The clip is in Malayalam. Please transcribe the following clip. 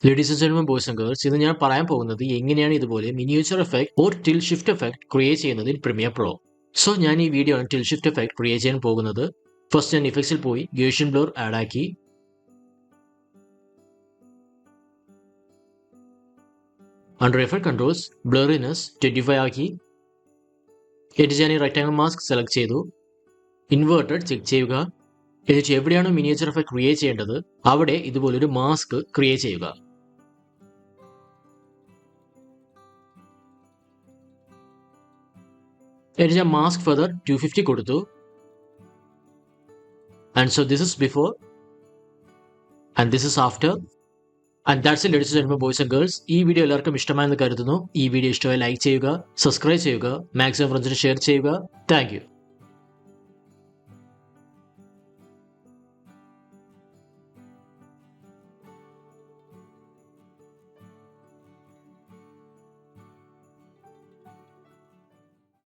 Ladies and gentlemen boys and girls, ഇന്ന് ഞാൻ പറയാൻ പോകുന്നത് എങ്ങനെയാണ് ഇതുപോലെ miniature effect or till shift effect create ചെയ്യുന്നത് ഇൻ പ്രീമിയർ പ്രോ. സോ ഞാൻ ഈ വീഡിയോ ആണ് ടിൽ ഷിഫ്റ്റ് എഫക്ട് ക്രിയേറ്റ് ചെയ്യാൻ പോകുന്നത്. ഫസ്റ്റ് ഞാൻ ഇഫക്ട്സിൽ പോയി ഗേഷ്യൻ ബ്ലർ ആഡ് ആക്കി. അണ്ടർ എഫക്ട് കൺട്രോൾസ് ബ്ലറിനെസ് 25 ആക്കി. എന്നിട്ട് ഞാൻ ഈ റെക്ടാങ്കിൾ മാസ്ക് സെലക്ട് ചെയ്തു. ഇൻവേർട്ടഡ് ചെക്ക് ചെയ്യുക. എന്നിട്ട് എവിടെയാണോ മിനിയേച്ചർ എഫക്ട് ക്രിയേറ്റ് ചെയ്യേണ്ടത് അവിടെ ഇതുപോലൊരു മാസ്ക് ക്രിയേറ്റ് ചെയ്യുക. എന്നിട്ട് ഞാൻ മാസ്ക് ഫെദർ 250 കൊടുത്തു. And so this is before and this is after. And that's it ladies and gentlemen boys and girls. ഈ വീഡിയോ എല്ലാവർക്കും ഇഷ്ടമായെന്ന് കരുതുന്നു. ഈ വീഡിയോ ഇഷ്ടമായി ലൈക്ക് ചെയ്യുക, സബ്സ്ക്രൈബ് ചെയ്യുക, മാക്സിമം ഫ്രണ്ട്സിന് ഷെയർ ചെയ്യുക. Thank you.